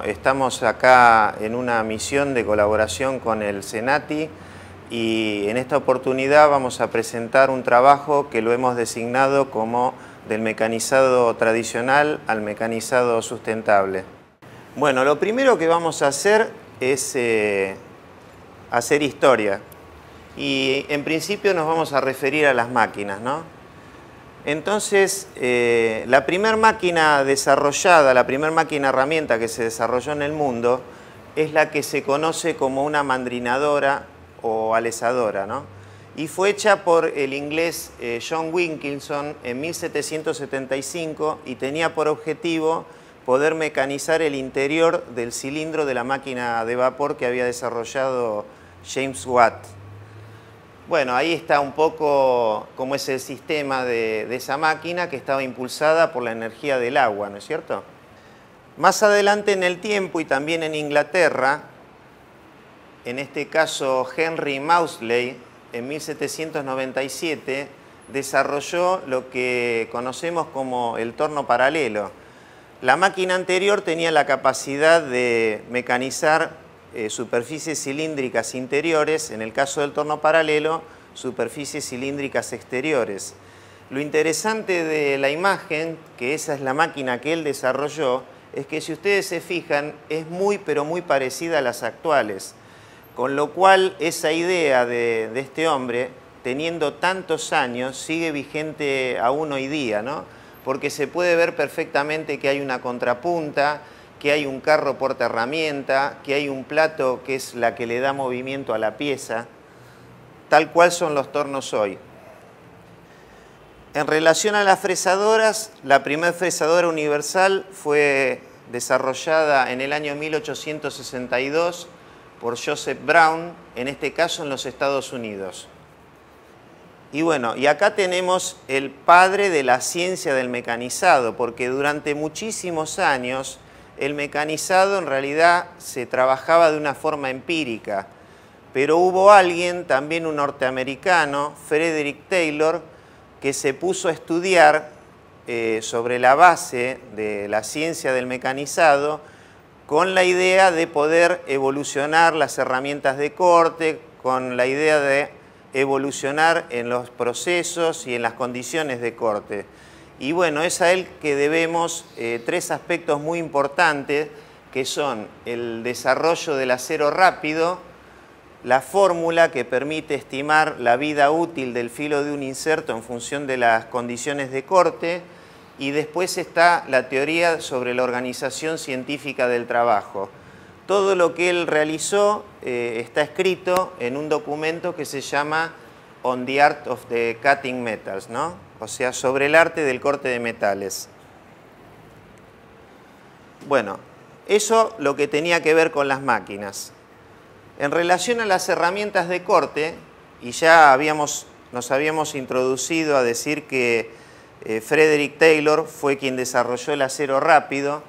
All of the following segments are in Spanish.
Estamos acá en una misión de colaboración con el Senati y en esta oportunidad vamos a presentar un trabajo que lo hemos designado como del mecanizado tradicional al mecanizado sustentable. Bueno, lo primero que vamos a hacer es hacer historia y en principio nos vamos a referir a las máquinas, ¿no? Entonces, la primera máquina desarrollada, la primera máquina herramienta que se desarrolló en el mundo es la que se conoce como una mandrinadora o alesadora, ¿no? Y fue hecha por el inglés John Wilkinson en 1775 y tenía por objetivo poder mecanizar el interior del cilindro de la máquina de vapor que había desarrollado James Watt. Bueno, ahí está un poco cómo es el sistema de esa máquina que estaba impulsada por la energía del agua, ¿no es cierto? Más adelante en el tiempo y también en Inglaterra, en este caso Henry Maudslay, en 1797, desarrolló lo que conocemos como el torno paralelo. La máquina anterior tenía la capacidad de mecanizar superficies cilíndricas interiores, en el caso del torno paralelo, superficies cilíndricas exteriores. Lo interesante de la imagen, que esa es la máquina que él desarrolló, es que si ustedes se fijan, es muy pero muy parecida a las actuales. Con lo cual, esa idea de este hombre, teniendo tantos años, sigue vigente aún hoy día, ¿no? Porque se puede ver perfectamente que hay una contrapunta, que hay un carro portaherramienta, que hay un plato que es la que le da movimiento a la pieza, tal cual son los tornos hoy. En relación a las fresadoras, la primera fresadora universal fue desarrollada en el año 1862 por Joseph Brown, en este caso en los Estados Unidos. Y bueno, y acá tenemos el padre de la ciencia del mecanizado, porque durante muchísimos años el mecanizado en realidad se trabajaba de una forma empírica, pero hubo alguien, también un norteamericano, Frederick Taylor, que se puso a estudiar sobre la base de la ciencia del mecanizado con la idea de poder evolucionar las herramientas de corte, con la idea de evolucionar en los procesos y en las condiciones de corte. Y bueno, es a él que debemos tres aspectos muy importantes, que son el desarrollo del acero rápido, la fórmula que permite estimar la vida útil del filo de un inserto en función de las condiciones de corte, y después está la teoría sobre la organización científica del trabajo. Todo lo que él realizó está escrito en un documento que se llama On the Art of the Cutting Metals, ¿no? O sea, sobre el arte del corte de metales. Bueno, eso lo que tenía que ver con las máquinas. En relación a las herramientas de corte, y ya nos habíamos introducido a decir que Frederick Taylor fue quien desarrolló el acero rápido.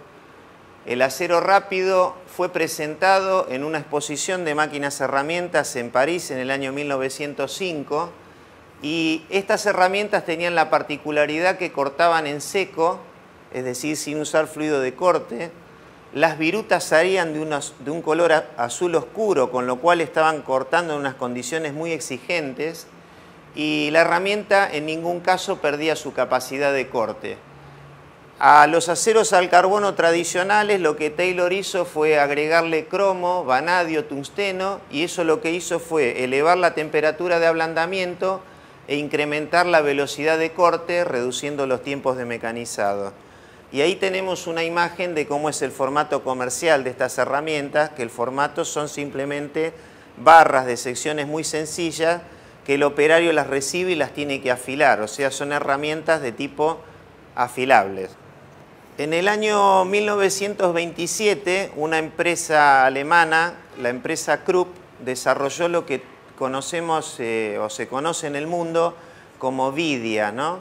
El acero rápido fue presentado en una exposición de máquinas herramientas en París en el año 1905. Y estas herramientas tenían la particularidad que cortaban en seco, es decir, sin usar fluido de corte. Las virutas salían de un color azul oscuro, con lo cual estaban cortando en unas condiciones muy exigentes. Y la herramienta en ningún caso perdía su capacidad de corte. A los aceros al carbono tradicionales lo que Taylor hizo fue agregarle cromo, vanadio, tungsteno, y eso lo que hizo fue elevar la temperatura de ablandamiento e incrementar la velocidad de corte, reduciendo los tiempos de mecanizado. Y ahí tenemos una imagen de cómo es el formato comercial de estas herramientas, que el formato son simplemente barras de secciones muy sencillas que el operario las recibe y las tiene que afilar, o sea, son herramientas de tipo afilables. En el año 1927, una empresa alemana, la empresa Krupp, desarrolló lo que conocemos o se conoce en el mundo como vidia, ¿no?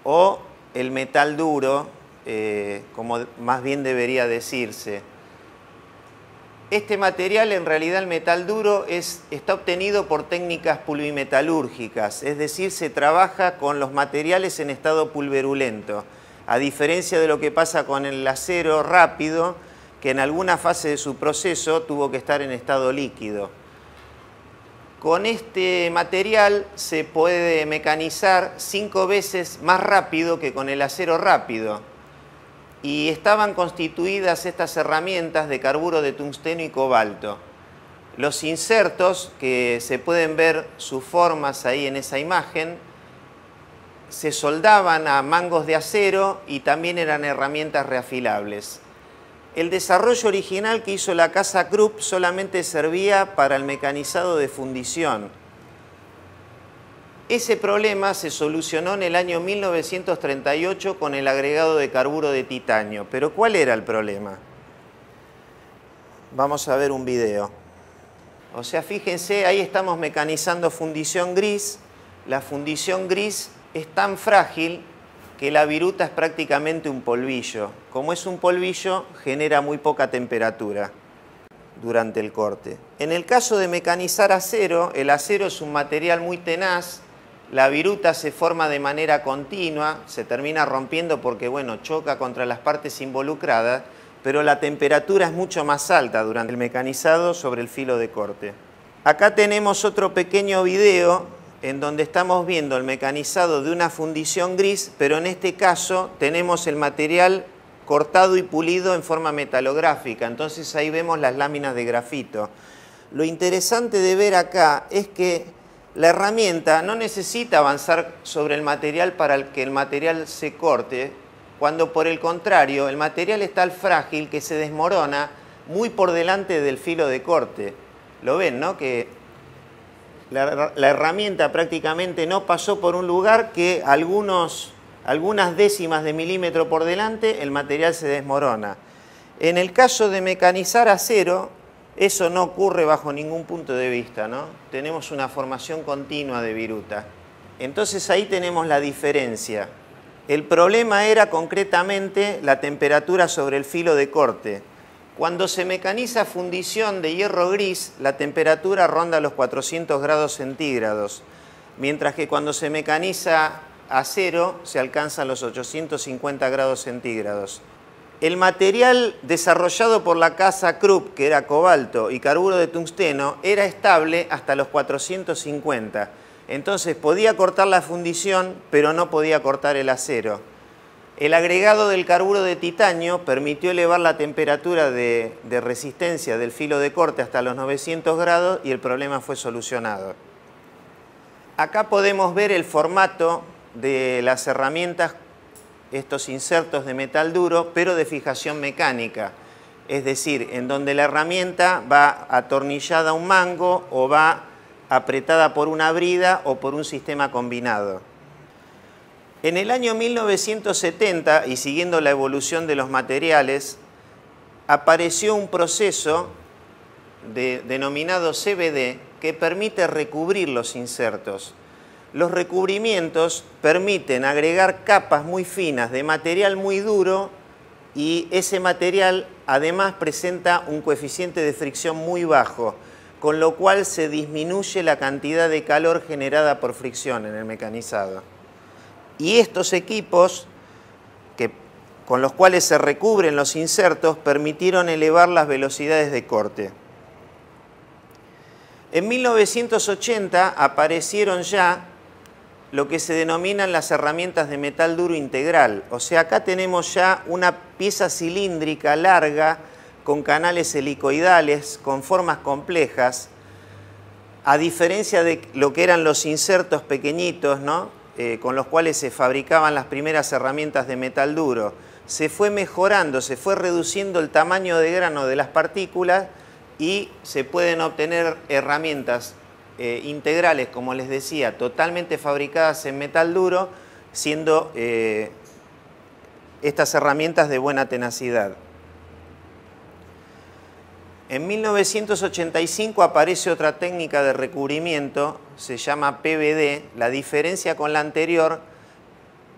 O el metal duro, como más bien debería decirse. Este material, en realidad el metal duro, está obtenido por técnicas pulvimetalúrgicas, es decir, se trabaja con los materiales en estado pulverulento. A diferencia de lo que pasa con el acero rápido, que en alguna fase de su proceso tuvo que estar en estado líquido. Con este material se puede mecanizar 5 veces más rápido que con el acero rápido. Y estaban constituidas estas herramientas de carburo de tungsteno y cobalto. Los insertos, que se pueden ver sus formas ahí en esa imagen, se soldaban a mangos de acero y también eran herramientas reafilables. El desarrollo original que hizo la casa Krupp solamente servía para el mecanizado de fundición. Ese problema se solucionó en el año 1938 con el agregado de carburo de titanio. ¿Pero cuál era el problema? Vamos a ver un video. O sea, fíjense, ahí estamos mecanizando fundición gris. La fundición gris es tan frágil que la viruta es prácticamente un polvillo. Como es un polvillo, genera muy poca temperatura durante el corte. En el caso de mecanizar acero, el acero es un material muy tenaz. La viruta se forma de manera continua, se termina rompiendo porque, bueno, choca contra las partes involucradas, pero la temperatura es mucho más alta durante el mecanizado sobre el filo de corte. Acá tenemos otro pequeño video en donde estamos viendo el mecanizado de una fundición gris, pero en este caso tenemos el material cortado y pulido en forma metalográfica. Entonces ahí vemos las láminas de grafito. Lo interesante de ver acá es que la herramienta no necesita avanzar sobre el material para que el material se corte, cuando por el contrario el material es tan frágil que se desmorona muy por delante del filo de corte. Lo ven, ¿no? Que la herramienta prácticamente no pasó por un lugar que algunas décimas de milímetro por delante el material se desmorona. En el caso de mecanizar acero, eso no ocurre bajo ningún punto de vista, ¿no? Tenemos una formación continua de viruta. Entonces ahí tenemos la diferencia. El problema era concretamente la temperatura sobre el filo de corte. Cuando se mecaniza fundición de hierro gris, la temperatura ronda los 400 grados centígrados, mientras que cuando se mecaniza acero se alcanzan los 850 grados centígrados. El material desarrollado por la casa Krupp, que era cobalto y carburo de tungsteno, era estable hasta los 450. Entonces podía cortar la fundición, pero no podía cortar el acero. El agregado del carburo de titanio permitió elevar la temperatura de resistencia del filo de corte hasta los 900 grados y el problema fue solucionado. Acá podemos ver el formato de las herramientas, estos insertos de metal duro, pero de fijación mecánica. Es decir, en donde la herramienta va atornillada a un mango o va apretada por una brida o por un sistema combinado. En el año 1970, y siguiendo la evolución de los materiales, apareció un proceso denominado CVD que permite recubrir los insertos. Los recubrimientos permiten agregar capas muy finas de material muy duro y ese material además presenta un coeficiente de fricción muy bajo, con lo cual se disminuye la cantidad de calor generada por fricción en el mecanizado. Y estos equipos con los cuales se recubren los insertos permitieron elevar las velocidades de corte. En 1980 aparecieron ya lo que se denominan las herramientas de metal duro integral. O sea, acá tenemos ya una pieza cilíndrica larga con canales helicoidales, con formas complejas, a diferencia de lo que eran los insertos pequeñitos, ¿no? Con los cuales se fabricaban las primeras herramientas de metal duro. Se fue mejorando, se fue reduciendo el tamaño de grano de las partículas y se pueden obtener herramientas integrales, como les decía, totalmente fabricadas en metal duro, siendo estas herramientas de buena tenacidad. En 1985 aparece otra técnica de recubrimiento, se llama PVD. La diferencia con la anterior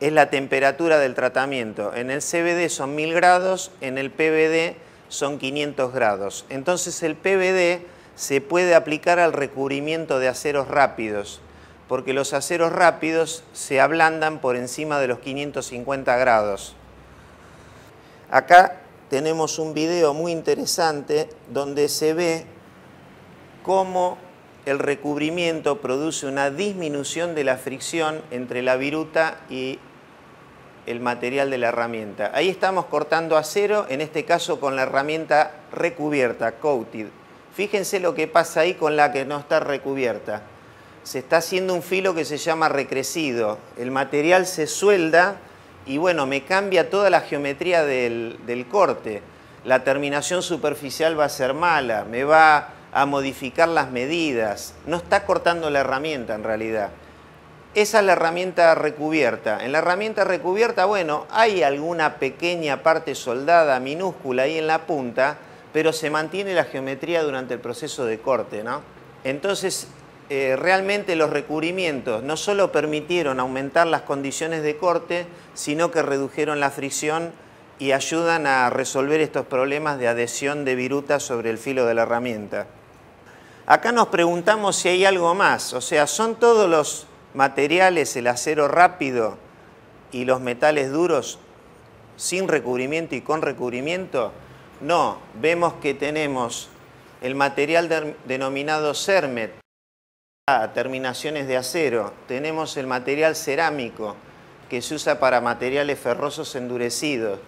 es la temperatura del tratamiento. En el CVD son 1000 grados, en el PVD son 500 grados. Entonces el PVD se puede aplicar al recubrimiento de aceros rápidos, porque los aceros rápidos se ablandan por encima de los 550 grados. Acá tenemos un video muy interesante donde se ve cómo el recubrimiento produce una disminución de la fricción entre la viruta y el material de la herramienta. Ahí estamos cortando acero, en este caso con la herramienta recubierta, coated. Fíjense lo que pasa ahí con la que no está recubierta. Se está haciendo un filo que se llama recrecido. El material se suelda y bueno, me cambia toda la geometría del corte. La terminación superficial va a ser mala, me va a modificar las medidas. No está cortando la herramienta en realidad. Esa es la herramienta recubierta. En la herramienta recubierta, bueno, hay alguna pequeña parte soldada minúscula ahí en la punta, pero se mantiene la geometría durante el proceso de corte, ¿no? Entonces, realmente los recubrimientos no solo permitieron aumentar las condiciones de corte, sino que redujeron la fricción y ayudan a resolver estos problemas de adhesión de viruta sobre el filo de la herramienta. Acá nos preguntamos si hay algo más, o sea, ¿son todos los materiales, el acero rápido y los metales duros sin recubrimiento y con recubrimiento? No, vemos que tenemos el material denominado CERMET, terminaciones de acero, tenemos el material cerámico que se usa para materiales ferrosos endurecidos,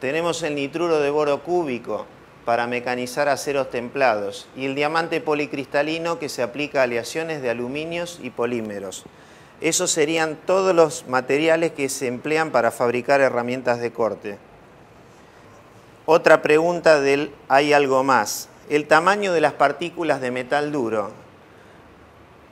tenemos el nitruro de boro cúbico para mecanizar aceros templados y el diamante policristalino que se aplica a aleaciones de aluminios y polímeros. Esos serían todos los materiales que se emplean para fabricar herramientas de corte. Otra pregunta del ¿hay algo más? El tamaño de las partículas de metal duro.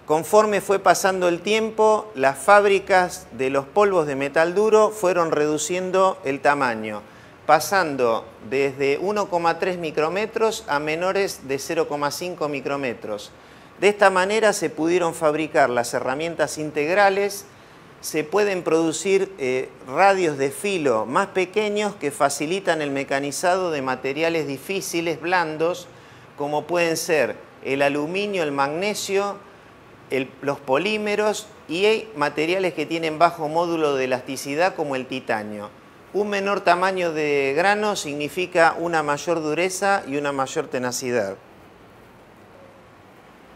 Conforme fue pasando el tiempo, las fábricas de los polvos de metal duro fueron reduciendo el tamaño, pasando desde 1,3 micrómetros a menores de 0,5 micrómetros. De esta manera se pudieron fabricar las herramientas integrales, se pueden producir radios de filo más pequeños que facilitan el mecanizado de materiales difíciles, blandos, como pueden ser el aluminio, el magnesio, los polímeros y hay materiales que tienen bajo módulo de elasticidad como el titanio. Un menor tamaño de grano significa una mayor dureza y una mayor tenacidad.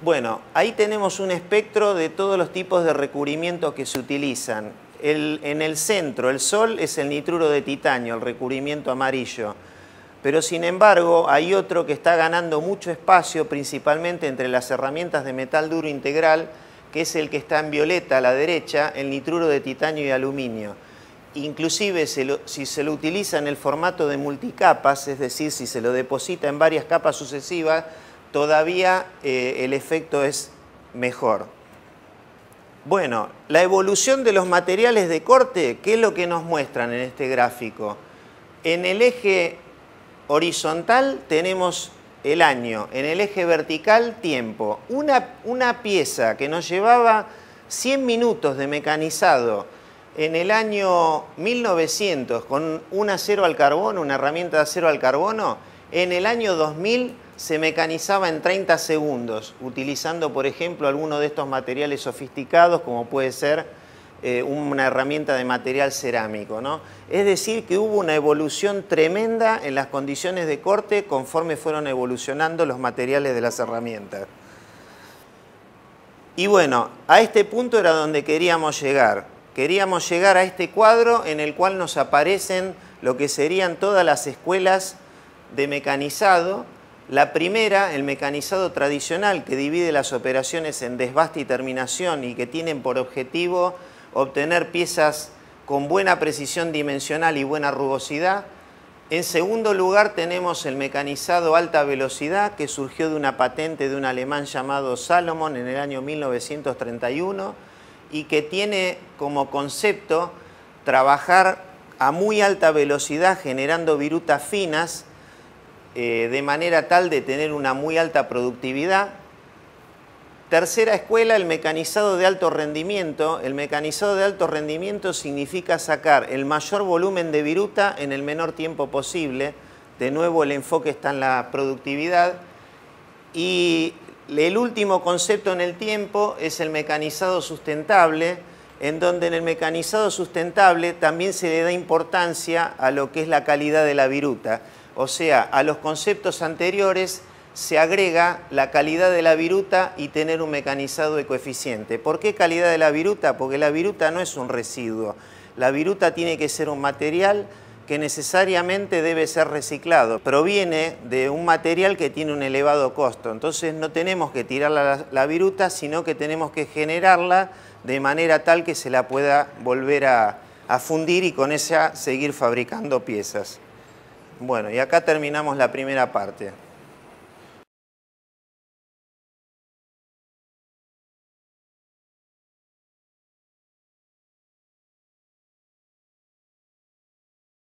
Bueno, ahí tenemos un espectro de todos los tipos de recubrimientos que se utilizan. En el centro, el sol es el nitruro de titanio, el recubrimiento amarillo. Pero sin embargo, hay otro que está ganando mucho espacio, principalmente entre las herramientas de metal duro integral, que es el que está en violeta a la derecha, el nitruro de titanio y aluminio. Inclusive, si se lo utiliza en el formato de multicapas, es decir, si se lo deposita en varias capas sucesivas, todavía el efecto es mejor. Bueno, la evolución de los materiales de corte, ¿qué es lo que nos muestran en este gráfico? En el eje horizontal tenemos el año, en el eje vertical tiempo. Una pieza que nos llevaba 100 minutos de mecanizado en el año 1900 con un acero al carbono, una herramienta de acero al carbono, en el año 2000 se mecanizaba en 30 segundos, utilizando, por ejemplo, alguno de estos materiales sofisticados, como puede ser una herramienta de material cerámico, ¿no? Es decir, que hubo una evolución tremenda en las condiciones de corte conforme fueron evolucionando los materiales de las herramientas. Y bueno, a este punto era donde queríamos llegar. Queríamos llegar a este cuadro en el cual nos aparecen lo que serían todas las escuelas de mecanizado. La primera, el mecanizado tradicional, que divide las operaciones en desbaste y terminación y que tienen por objetivo obtener piezas con buena precisión dimensional y buena rugosidad. En segundo lugar tenemos el mecanizado alta velocidad, que surgió de una patente de un alemán llamado Salomon en el año 1931 y que tiene como concepto trabajar a muy alta velocidad generando virutas finas de manera tal de tener una muy alta productividad. Tercera escuela, el mecanizado de alto rendimiento. El mecanizado de alto rendimiento significa sacar el mayor volumen de viruta en el menor tiempo posible. De nuevo, el enfoque está en la productividad. Y el último concepto en el tiempo es el mecanizado sustentable, en donde en el mecanizado sustentable también se le da importancia a lo que es la calidad de la viruta. O sea, a los conceptos anteriores se agrega la calidad de la viruta y tener un mecanizado ecoeficiente. ¿Por qué calidad de la viruta? Porque la viruta no es un residuo. La viruta tiene que ser un material que necesariamente debe ser reciclado. Proviene de un material que tiene un elevado costo. Entonces no tenemos que tirar la viruta, sino que tenemos que generarla de manera tal que se la pueda volver a fundir y con ella seguir fabricando piezas. Bueno, y acá terminamos la primera parte.